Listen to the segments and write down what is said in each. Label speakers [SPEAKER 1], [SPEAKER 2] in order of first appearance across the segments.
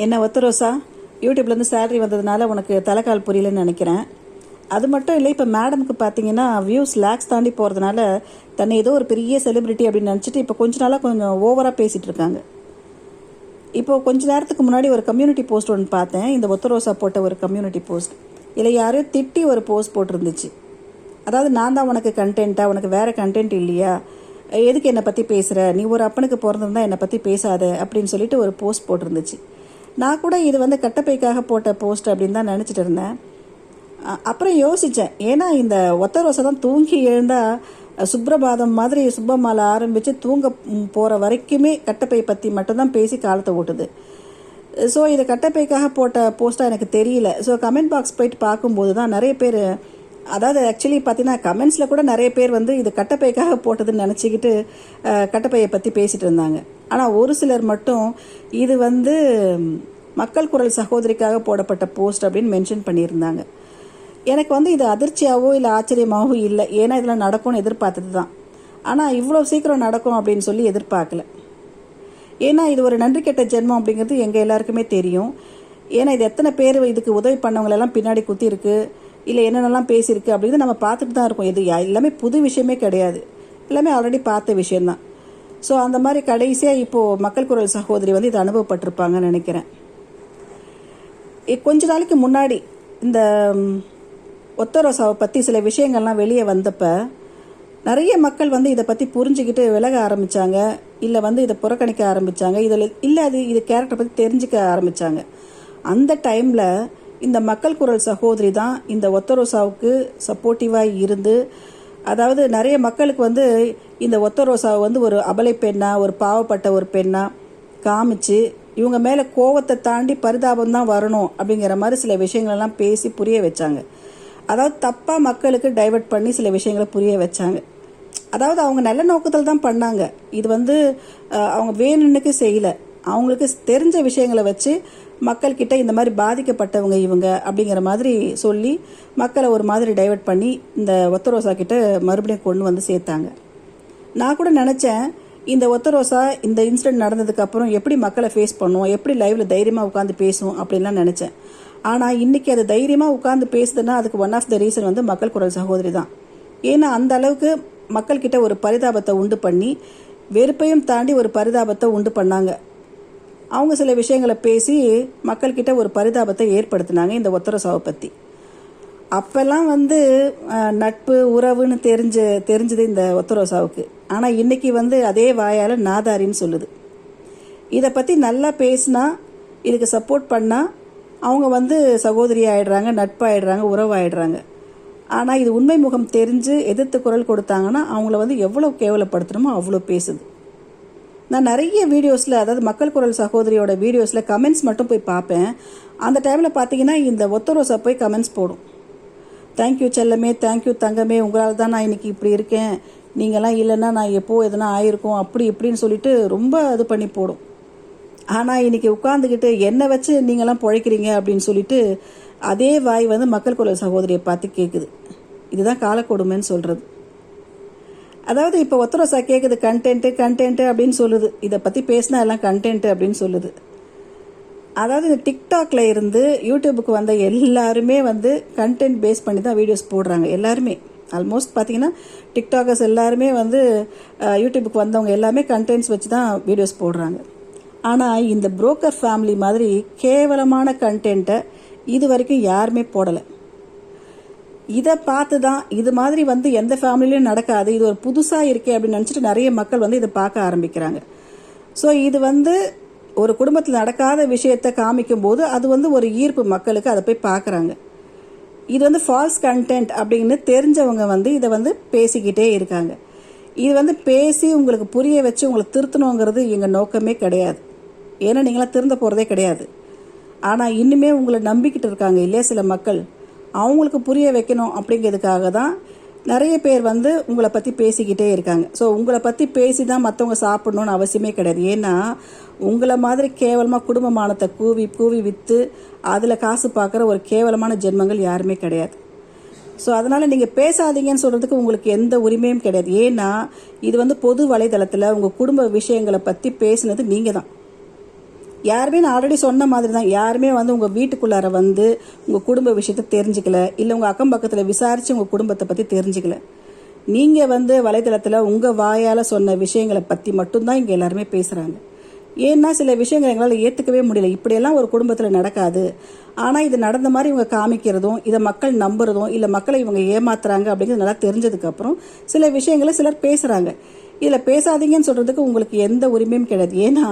[SPEAKER 1] என்ன ஒத்த ரோசா, யூடியூப்லேருந்து சேலரி வந்ததுனால உனக்கு தலைக்கால் புரியலன்னு நினைக்கிறேன். அது மட்டும் இல்லை, இப்போ மேடமுக்கு பார்த்தீங்கன்னா வியூஸ் லேக்ஸ் தாண்டி போகிறதுனால தன்னை ஏதோ ஒரு பெரிய செலிபிரிட்டி அப்படின்னு நினச்சிட்டு இப்போ கொஞ்ச நாளாக கொஞ்சம் ஓவராக பேசிகிட்டு இருக்காங்க. இப்போது கொஞ்ச நேரத்துக்கு முன்னாடி ஒரு கம்யூனிட்டி போஸ்ட் ஒன்று பார்த்தேன். இந்த ஒத்த ரோசா போட்ட ஒரு கம்யூனிட்டி போஸ்ட், இல்லை யாரையும் திட்டி ஒரு போஸ்ட் போட்டிருந்துச்சு. அதாவது, நான் தான் உனக்கு கண்டென்ட்டா, உனக்கு வேறு கண்டென்ட் இல்லையா, எதுக்கு என்னை பற்றி பேசுகிற, நீ ஒரு அப்பனுக்கு பிறந்திருந்தா என்னை பற்றி பேசாத அப்படின்னு சொல்லிட்டு ஒரு போஸ்ட் போட்டிருந்துச்சு. நான் கூட இது வந்து கட்டப்பைக்காக போட்ட போஸ்ட் அப்படின்னு தான் நினச்சிட்டு இருந்தேன். அப்புறம் யோசித்தேன், ஏன்னா இந்த ஒத்த ரோசை தான் தூங்கி எழுந்தால் சுப்ரபாதம் மாதிரி சுப்பமாலை ஆரம்பித்து தூங்க போகிற வரைக்குமே கட்டப்பை பற்றி மட்டும்தான் பேசி காலத்தை ஓட்டுது. ஸோ இது கட்டப்பைக்காக போட்ட போஸ்ட்டாக எனக்கு தெரியல. ஸோ கமெண்ட் பாக்ஸ் போயிட்டு பார்க்கும்போது தான் நிறைய பேர், அதாவது ஆக்சுவலி பார்த்தீங்கன்னா கமெண்ட்ஸில் கூட நிறைய பேர் வந்து இது கட்டப்பைக்காக போட்டதுன்னு நினச்சிக்கிட்டு கட்டப்பையை பற்றி பேசிகிட்டு இருந்தாங்க. ஆனால் ஒரு சிலர் மட்டும் இது வந்து மக்கள் குரல் சகோதரிக்காக போடப்பட்ட போஸ்ட் அப்படின்னு மென்ஷன் பண்ணியிருந்தாங்க. எனக்கு வந்து இது அதிர்ச்சியாகவோ இல்லை ஆச்சரியமாகவோ இல்லை, ஏன்னா இதெல்லாம் நடக்கும்னு எதிர்பார்த்தது தான். ஆனால் இவ்வளோ சீக்கிரம் நடக்கும் அப்படின்னு சொல்லி எதிர்பார்க்கல. ஏன்னா இது ஒரு நன்றி கெட்ட ஜென்மம் அப்படிங்கிறது எங்கள் எல்லாருக்குமே தெரியும். ஏன்னா இது எத்தனை பேர் இதுக்கு உதவி பண்ணவங்களெல்லாம் பின்னாடி குத்திருக்கு, இல்லை என்னென்னலாம் பேசியிருக்கு அப்படிங்கிறது நம்ம பார்த்துட்டு தான் இருக்கோம். இது எல்லாமே புது விஷயமே கிடையாது, எல்லாமே ஆல்ரெடி பார்த்த விஷயந்தான். ஸோ அந்த மாதிரி கடைசியாக இப்போது மக்கள் குரல் சகோதரி வந்து இதை அனுபவப்பட்டிருப்பாங்கன்னு நினைக்கிறேன். கொஞ்ச நாளைக்கு முன்னாடி இந்த ஒத்த ரோசாவை பற்றி சில விஷயங்கள்லாம் வெளியே வந்தப்போ நிறைய மக்கள் வந்து இதை பற்றி புரிஞ்சுக்கிட்டு விலக ஆரம்பித்தாங்க, இல்லை வந்து இதை புறக்கணிக்க ஆரம்பித்தாங்க, இதில் இல்லை இது கேரக்டரை பற்றி தெரிஞ்சுக்க ஆரம்பித்தாங்க. அந்த டைமில் இந்த மக்கள் குரல் சகோதரி தான் இந்த ஒத்த ரோசாவுக்கு சப்போர்ட்டிவாக இருந்து, அதாவது நிறைய மக்களுக்கு வந்து இந்த ஒத்த ரோசாவை வந்து ஒரு அபலை பெண்ணா, ஒரு பாவப்பட்ட ஒரு பெண்ணா காமிச்சு இவங்க மேலே கோவத்தை தாண்டி பரிதாபம் தான் வரணும் அப்படிங்கிற மாதிரி சில விஷயங்களெல்லாம் பேசி புரிய வச்சாங்க. அதாவது தப்பாக மக்களுக்கு டைவர்ட் பண்ணி சில விஷயங்களை புரிய வச்சாங்க. அதாவது அவங்க நல்ல நோக்கத்தில் தான் பண்ணாங்க, இது வந்து அவங்க வேணும்னுக்கு செய்யலை. அவங்களுக்கு தெரிஞ்ச விஷயங்களை வச்சு மக்கள்கிட்ட இந்த மாதிரி பாதிக்கப்பட்டவங்க இவங்க அப்படிங்கிற மாதிரி சொல்லி மக்களை ஒரு மாதிரி டைவர்ட் பண்ணி இந்த ஒத்த ரோசா கிட்ட மறுபடியும் கொண்டு வந்து சேர்த்தாங்க. நான் கூட நினச்சேன், இந்த ஒத்த ரோசா இந்த இன்சிடென்ட் நடந்ததுக்கப்புறம் எப்படி மக்களை ஃபேஸ் பண்ணுவோம், எப்படி லைவில் தைரியமாக உட்காந்து பேசுவோம் அப்படின்லாம் நினச்சேன். ஆனால் இன்றைக்கி அது தைரியமாக உட்காந்து பேசுதுன்னா அதுக்கு ஒன் ஆஃப் த ரீசன் வந்து மக்கள் குரல் சகோதரி தான். ஏன்னா அந்த அளவுக்கு மக்கள்கிட்ட ஒரு பரிதாபத்தை உண்டு பண்ணி, வெறுப்பையும் தாண்டி ஒரு பரிதாபத்தை உண்டு பண்ணாங்க. அவங்க சில விஷயங்களை பேசி மக்கள்கிட்ட ஒரு பரிதாபத்தை ஏற்படுத்தினாங்க இந்த ஒத்த ரோசாவை பற்றி. அப்போல்லாம் வந்து நட்பு உறவுன்னு தெரிஞ்சது இந்த ஒத்த ரோசாவுக்கு. ஆனால் இன்றைக்கி வந்து அதே வாயால் நாதாரின்னு சொல்லுது. இதை பற்றி நல்லா பேசினா, இதுக்கு சப்போர்ட் பண்ணால் அவங்க வந்து சகோதரி ஆகிடுறாங்க, நட்பாகிடுறாங்க, உறவாயிடுறாங்க. ஆனால் இது உண்மை முகம் தெரிஞ்சு எதிர்த்து குரல் கொடுத்தாங்கன்னா அவங்கள வந்து எவ்வளோ கேவலப்படுத்தணுமோ அவ்வளோ பேசுது. நான் நிறைய வீடியோஸில், அதாவது மக்கள் குரல் சகோதரியோட வீடியோஸில் கமெண்ட்ஸ் மட்டும் போய் பார்ப்பேன். அந்த டைமில் பார்த்தீங்கன்னா இந்த ஒத்த ரோசா போய் கமெண்ட்ஸ் போடும். தேங்க்யூ செல்லமே, தேங்க்யூ தங்கமே, உங்களால் தான் நான் இன்றைக்கி இப்படி இருக்கேன், நீங்கள்லாம் இல்லைன்னா நான் எப்போ எதனா ஆயிருக்கும் அப்படி இப்படின்னு சொல்லிட்டு ரொம்ப இது பண்ணி போடும். ஆனால் இன்றைக்கி உட்காந்துக்கிட்டு என்னை வச்சு நீங்களாம் பிழைக்கிறீங்க அப்படின்னு சொல்லிட்டு அதே வாய் வந்து மக்கள் குரல் சகோதரியை பார்த்து கேட்குது. இதுதான் காலக்கொடுமைன்னு சொல்கிறது. அதாவது இப்போ ஒத்த ரோசா கேட்குது கண்டென்ட்டு அப்படின்னு சொல்லுது. இதை பற்றி பேசினா எல்லாம் கண்டென்ட்டு அப்படின்னு சொல்லுது. அதாவது இந்த டிக்டாக்ல இருந்து யூடியூபுக்கு வந்த எல்லாருமே வந்து கண்டென்ட் பேஸ் பண்ணி தான் வீடியோஸ் போடுறாங்க. எல்லாருமே ஆல்மோஸ்ட் பார்த்தீங்கன்னா டிக்டாக்கர்ஸ் எல்லாருமே வந்து யூடியூபுக்கு வந்தவங்க எல்லாமே கண்டென்ட்ஸ் வச்சு தான் வீடியோஸ் போடுறாங்க. ஆனால் இந்த புரோக்கர் ஃபேமிலி மாதிரி கேவலமான கண்டென்ட்டை இது வரைக்கும் யாருமே போடலை. இதை பார்த்து தான் இது மாதிரி வந்து எந்த ஃபேமிலிலையும் நடக்காது, இது ஒரு புதுசாக இருக்கே அப்படின்னு நினச்சிட்டு நிறைய மக்கள் வந்து இதை பார்க்க ஆரம்பிக்கிறாங்க. ஸோ இது வந்து ஒரு குடும்பத்தில் நடக்காத விஷயத்தை காமிக்கும்போது அது வந்து ஒரு ஈர்ப்பு, மக்களுக்கு அதை போய் பார்க்குறாங்க. இது வந்து ஃபால்ஸ் கண்டென்ட் அப்படின்னு தெரிஞ்சவங்க வந்து இதை வந்து பேசிக்கிட்டே இருக்காங்க. இது வந்து பேசி உங்களுக்கு புரிய வச்சு உங்களை திருத்தணுங்கிறது எங்கள் நோக்கமே கிடையாது. ஏன்னா நீங்களாம் திருந்த போகிறதே கிடையாது. ஆனால் இன்னுமே உங்களை நம்பிக்கிட்டு இருக்காங்க இல்லையா சில மக்கள், அவங்களுக்கு புரிய வைக்கணும் அப்படிங்கிறதுக்காக தான் நிறைய பேர் வந்து உங்களை பற்றி பேசிக்கிட்டே இருக்காங்க. ஸோ உங்களை பற்றி பேசி தான் மற்றவங்க சாப்பிடணுன்னு அவசியமே கிடையாது. ஏன்னா உங்களை மாதிரி கேவலமாக குடும்பமானத்தை கூவி விற்று அதில் காசு பார்க்குற ஒரு கேவலமான ஜென்மங்கள் யாருமே கிடையாது. ஸோ அதனால் நீங்கள் பேசாதீங்கன்னு சொல்கிறதுக்கு உங்களுக்கு எந்த உரிமையும் கிடையாது. ஏன்னா இது வந்து பொது வலைதளத்தில் உங்கள் குடும்ப விஷயங்களை பற்றி பேசினது நீங்கள் தான். யாருமே நான் ஆல்ரெடி சொன்ன மாதிரி தான், யாருமே வந்து உங்கள் வீட்டுக்குள்ளார வந்து உங்கள் குடும்ப விஷயத்தை தெரிஞ்சுக்கல, இல்லை உங்கள் அக்கம் பக்கத்தில் விசாரித்து உங்கள் குடும்பத்தை பற்றி தெரிஞ்சுக்கல. நீங்கள் வந்து வலைத்தளத்தில் உங்கள் வாயால் சொன்ன விஷயங்களை பற்றி மட்டும்தான் இங்கே எல்லாருமே பேசுகிறாங்க. ஏன்னா சில விஷயங்கள் எங்களால் ஏற்றுக்கவே முடியல. இப்படியெல்லாம் ஒரு குடும்பத்தில் நடக்காது, ஆனால் இது நடந்த மாதிரி இவங்க காமிக்கிறதும், இதை மக்கள் நம்புறதும், இல்லை மக்களை இவங்க ஏமாத்துறாங்க அப்படிங்கிறது நல்லா தெரிஞ்சதுக்கப்புறம் சில விஷயங்களை சிலர் பேசுகிறாங்க. இதில் பேசாதீங்கன்னு சொல்கிறதுக்கு உங்களுக்கு எந்த உரிமையும் கிடையாது. ஏன்னா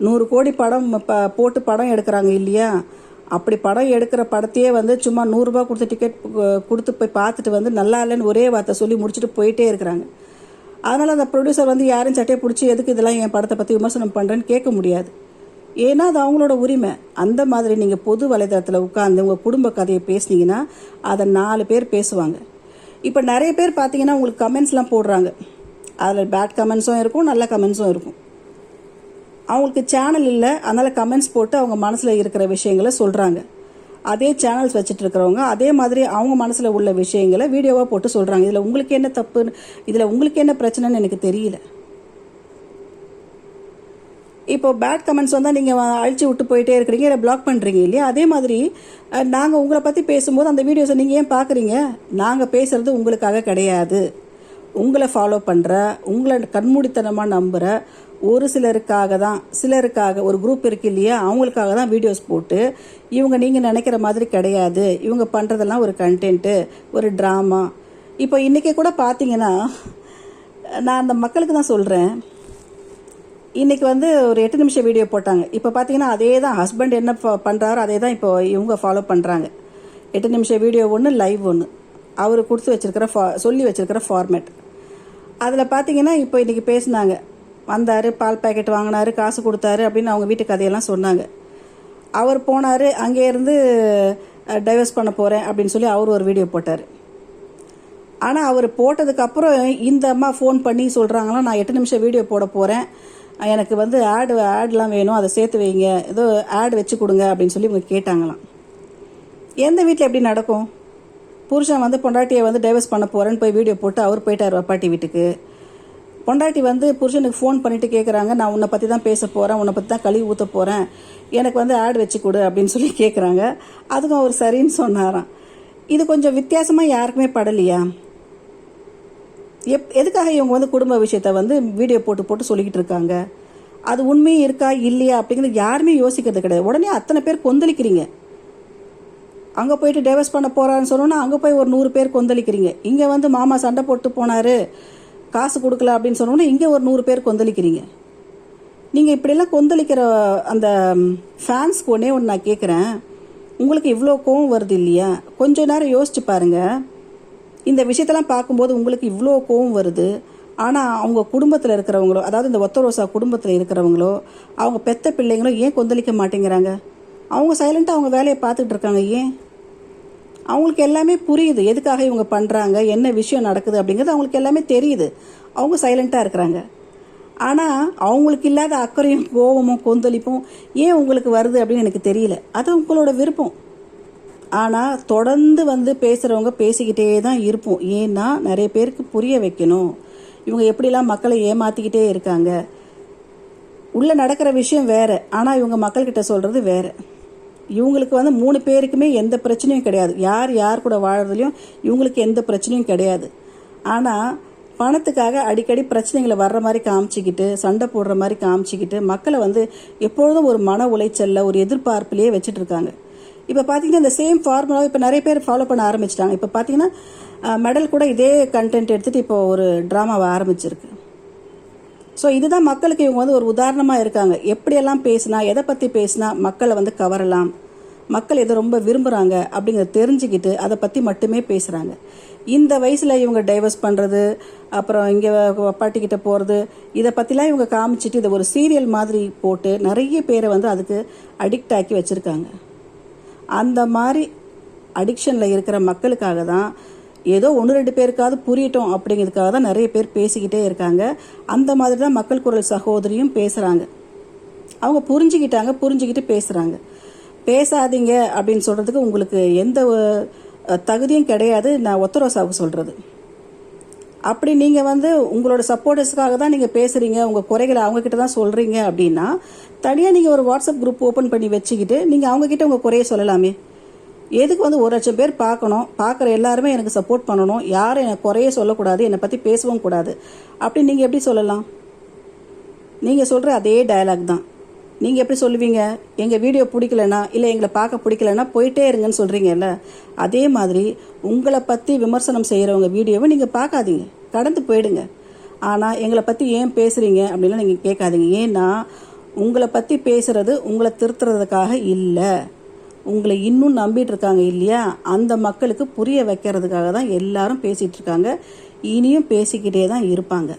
[SPEAKER 1] 100 கோடி படம் போட்டு படம் எடுக்கிறாங்க இல்லையா? அப்படி படம் எடுக்கிற படத்தையே வந்து சும்மா 100 ரூபா கொடுத்து டிக்கெட் கொடுத்து போய் பார்த்துட்டு வந்து நல்லா இல்லைன்னு ஒரே வார்த்தை சொல்லி முடிச்சுட்டு போயிட்டே இருக்கிறாங்க. அதனால் அந்த ப்ரொடியூசர் வந்து யாரும் சட்டையை பிடிச்சி எதுக்கு இதெல்லாம் என் படத்தை பற்றி விமர்சனம் பண்ணுறேன்னு கேட்க முடியாது. ஏன்னா அது அவங்களோட உரிமை. அந்த மாதிரி நீங்கள் பொது வலைதளத்தில் உட்காந்து உங்கள் குடும்ப கதையை பேசுனீங்கன்னா அதை 4 பேர் பேசுவாங்க. இப்போ நிறைய பேர் பார்த்தீங்கன்னா உங்களுக்கு கமெண்ட்ஸ்லாம் போடுறாங்க. அதில் பேட் கமெண்ட்ஸும் இருக்கும், நல்ல கமெண்ட்ஸும் இருக்கும். அவங்களுக்கு சேனல் இல்லை, அதனால் கமெண்ட்ஸ் போட்டு அவங்க மனசில் இருக்கிற விஷயங்களை சொல்கிறாங்க. அதே சேனல்ஸ் வச்சுட்டு இருக்கிறவங்க அதே மாதிரி அவங்க மனசில் உள்ள விஷயங்களை வீடியோவாக போட்டு சொல்கிறாங்க. இதில் உங்களுக்கு என்ன தப்புன்னு, இதில் உங்களுக்கு என்ன பிரச்சனைன்னு எனக்கு தெரியல. இப்போ பேட் கமெண்ட்ஸ் வந்தால் நீங்கள் அழிச்சு விட்டு போயிட்டே இருக்கிறீங்க, இல்லை பிளாக் பண்ணுறீங்க இல்லையா? அதே மாதிரி நாங்கள் உங்களை பற்றி பேசும்போது அந்த வீடியோஸை நீங்கள் ஏன் பார்க்குறீங்க? நாங்கள் பேசுகிறது உங்களுக்காக கிடையாது. உங்களை ஃபாலோ பண்ணுற, உங்களை கண்மூடித்தனமாக நம்புகிற ஒரு சிலருக்காக தான், சிலருக்காக ஒரு குரூப் இருக்கு இல்லையா, அவங்களுக்காக தான் வீடியோஸ் போட்டு இவங்க நீங்கள் நினைக்கிற மாதிரி கிடையாது, இவங்க பண்ணுறதெல்லாம் ஒரு கண்டென்ட்டு, ஒரு ட்ராமா. இப்போ இன்றைக்கி கூட பார்த்தீங்கன்னா நான் அந்த மக்களுக்கு தான் சொல்கிறேன். இன்றைக்கி வந்து ஒரு 8 நிமிஷம் வீடியோ போட்டாங்க. இப்போ பார்த்தீங்கன்னா அதே தான் ஹஸ்பண்ட் என்ன பண்ணுறாரோ அதே தான் இப்போ இவங்க ஃபாலோ பண்ணுறாங்க. 8 நிமிஷம் வீடியோ ஒன்று, லைவ் ஒன்று, அவர் கொடுத்து வச்சிருக்கிற சொல்லி வச்சிருக்கிற ஃபார்மேட். அதில் பார்த்தீங்கன்னா இப்போ இன்றைக்கி பேசினாங்க, வந்தார், பால் பேக்கெட் வாங்கினார், காசு கொடுத்தாரு அப்படின்னு அவங்க வீட்டு கதையெல்லாம் சொன்னாங்க. அவர் போனார், அங்கேருந்து டைவர்ஸ் பண்ண போகிறேன் அப்படின்னு சொல்லி அவர் ஒரு வீடியோ போட்டார். ஆனால் அவர் போட்டதுக்கப்புறம் இந்த அம்மா ஃபோன் பண்ணி சொல்கிறாங்களாம், நான் 8 நிமிஷம் வீடியோ போட போகிறேன், எனக்கு வந்து ஆட்லாம் வேணும், அதை சேர்த்து வைங்க, ஏதோ ஆட் வச்சு கொடுங்க அப்படின்னு சொல்லி இவங்க கேட்டாங்களாம். எந்த வீட்டில் எப்படி நடக்கும்? புருஷன் வந்து பொண்டாட்டியை வந்து டைவர்ஸ் பண்ண போகிறேன்னு போய் வீடியோ போட்டு அவர் போயிட்டார் அப்பாட்டி வீட்டுக்கு. பொண்டாட்டி வந்து புருஷனுக்கு ஃபோன் பண்ணிவிட்டு கேட்குறாங்க, நான் உன்னை பற்றி தான் பேச போகிறேன், உன்னை பற்றி தான் கழுவி ஊற்ற போகிறேன், எனக்கு வந்து ஆட் வச்சு கொடு அப்படின்னு சொல்லி கேட்குறாங்க. அதுக்கும் அவர் சரின்னு சொன்னாராம். இது கொஞ்சம் வித்தியாசமாக யாருக்குமே படலையா? எதுக்காக இவங்க வந்து குடும்ப விஷயத்த வந்து வீடியோ போட்டு சொல்லிக்கிட்டு இருக்காங்க? அது உண்மையும் இருக்கா இல்லையா அப்படிங்கிறது யாருமே யோசிக்கிறது கிடையாது. உடனே அத்தனை பேர் கொந்தளிக்கிறீங்க. அங்கே போயிட்டு டைவர்ஸ் பண்ண போகிறான்னு சொன்னோன்னா அங்கே போய் ஒரு 100 பேர் கொந்தளிக்கிறீங்க. இங்கே வந்து மாமா சண்டை போட்டு போனார், காசு கொடுக்கல அப்படின்னு சொன்னோன்னா இங்கே ஒரு 100 பேர் கொந்தளிக்கிறீங்க. நீங்கள் இப்படியெல்லாம் கொந்தளிக்கிற அந்த ஃபேன்ஸ்க்கு ஒன்றே ஒன்று நான் கேட்குறேன், உங்களுக்கு இவ்வளோ கோவம் வருது இல்லையா? கொஞ்ச நேரம் யோசிச்சு பாருங்கள். இந்த விஷயத்தெல்லாம் பார்க்கும்போது உங்களுக்கு இவ்வளோ கோவம் வருது, ஆனால் அவங்க குடும்பத்தில் இருக்கிறவங்களோ, அதாவது இந்த ஒத்த ரோசா குடும்பத்தில் இருக்கிறவங்களோ, அவங்க பெத்த பிள்ளைங்களோ ஏன் கொந்தளிக்க மாட்டேங்கிறாங்க? அவங்க சைலண்ட்டாக அவங்க வேலையை பார்த்துட்டு இருக்காங்க. ஏன்? அவங்களுக்கு எல்லாமே புரியுது, எதுக்காக இவங்க பண்ணுறாங்க, என்ன விஷயம் நடக்குது அப்படிங்கிறது அவங்களுக்கு எல்லாமே தெரியுது. அவங்க சைலண்ட்டாக இருக்கிறாங்க. ஆனால் அவங்களுக்கு இல்லாத அக்கறையும் கோபமும் கொந்தளிப்பும் ஏன் உங்களுக்கு வருது அப்படின்னு எனக்கு தெரியல. அது உங்களோட விருப்பம். ஆனால் தொடர்ந்து வந்து பேசுகிறவங்க பேசிக்கிட்டே தான் இருப்போம். ஏன்னா நிறைய பேருக்கு புரிய வைக்கணும், இவங்க எப்படிலாம் மக்களை ஏமாற்றிக்கிட்டே இருக்காங்க. உள்ளே நடக்கிற விஷயம் வேறு, ஆனால் இவங்க மக்கள்கிட்ட சொல்கிறது வேறு. இவங்களுக்கு வந்து 3 பேருக்குமே எந்த பிரச்சனையும் கிடையாது. யார் கூட வாழறதுலையும் இவங்களுக்கு எந்த பிரச்சனையும் கிடையாது. ஆனால் பணத்துக்காக அடிக்கடி பிரச்சனைகளை வர்ற மாதிரி காமிச்சிக்கிட்டு, சண்டை போடுற மாதிரி காமிச்சிக்கிட்டு மக்களை வந்து எப்பொழுதும் ஒரு மன உளைச்சலில், ஒரு எதிர்பார்ப்புலேயே வச்சுட்டு இருக்காங்க. இப்போ பார்த்தீங்கன்னா இந்த சேம் ஃபார்முலாவை இப்போ நிறைய பேர் ஃபாலோ பண்ண ஆரம்பிச்சிட்டாங்க. இப்போ பார்த்தீங்கன்னா மெடல் கூட இதே கண்டென்ட் எடுத்துகிட்டு இப்போ ஒரு ட்ராமாவை ஆரம்பிச்சிருக்கு. ஸோ இதுதான் மக்களுக்கு இவங்க வந்து ஒரு உதாரணமாக இருக்காங்க. எப்படியெல்லாம் பேசினா, எதை பற்றி பேசினா மக்களை வந்து கவரலாம், மக்கள் எதை ரொம்ப விரும்புகிறாங்க அப்படிங்கிறத தெரிஞ்சுக்கிட்டு அதை பற்றி மட்டுமே பேசுகிறாங்க. இந்த வயசில் இவங்க டைவர்ஸ் பண்ணுறது, அப்புறம் இங்கே பாட்டிக்கிட்ட போகிறது, இதை பற்றிலாம் இவங்க காமிச்சிட்டு இதை ஒரு சீரியல் மாதிரி போட்டு நிறைய பேரை வந்து அதுக்கு அடிக்ட் ஆக்கி வச்சுருக்காங்க. அந்த மாதிரி அடிக்ஷனில் இருக்கிற மக்களுக்காக தான் ஏதோ 1-2 பேருக்காவது புரியட்டும் அப்படிங்கிறதுக்காக தான் நிறைய பேர் பேசிக்கிட்டே இருக்காங்க. அந்த மாதிரி தான் மக்கள் குரல் சகோதரியும் பேசுகிறாங்க. அவங்க புரிஞ்சுக்கிட்டு பேசுகிறாங்க. பேசாதீங்க அப்படின்னு சொல்கிறதுக்கு உங்களுக்கு எந்த தகுதியும் கிடையாது. நான் ஒத்த ரோசாவுக்கு சொல்கிறது, அப்படி நீங்கள் வந்து உங்களோட சப்போர்ட்டர்ஸ்க்காக தான் நீங்கள் பேசுகிறீங்க, உங்கள் குறைகளை அவங்கக்கிட்ட தான் சொல்கிறீங்க அப்படின்னா தனியாக நீங்கள் ஒரு வாட்ஸ்அப் குரூப் ஓப்பன் பண்ணி வச்சுக்கிட்டு நீங்கள் அவங்கக்கிட்ட உங்கள் குறைய சொல்லலாமே. எதுக்கு வந்து 1,00,000 பேர் பார்க்கணும், பார்க்குற எல்லாருமே எனக்கு சப்போர்ட் பண்ணணும், யாரும் எனக்கு குறைய சொல்லக்கூடாது, என்னை பற்றி பேசவும் கூடாது அப்படி நீங்கள் எப்படி சொல்லலாம்? நீங்கள் சொல்கிற அதே டயலாக் தான். நீங்கள் எப்படி சொல்லுவீங்க? எங்கள் வீடியோ பிடிக்கலனா இல்லை எங்களை பார்க்க பிடிக்கலனா போயிட்டே இருங்கன்னு சொல்கிறீங்கல்ல, அதே மாதிரி உங்களை பற்றி விமர்சனம் செய்கிறவங்க வீடியோவை நீங்கள் பார்க்காதீங்க, கடந்து போயிடுங்க. ஆனால் எங்களை பற்றி ஏன் பேசுகிறீங்க அப்படின்லாம் நீங்கள் கேட்காதீங்க. ஏன்னா உங்களை பற்றி பேசுகிறது உங்களை திருத்துறதுக்காக இல்லை, உங்களை இன்னும் நம்பிட்டு இருக்காங்க இல்லையா, அந்த மக்களுக்கு புரிய வைக்கிறதுக்காக தான் எல்லாரும் பேசிகிட்டு இருக்காங்க, இனியும் பேசிக்கிட்டே தான் இருப்பாங்க.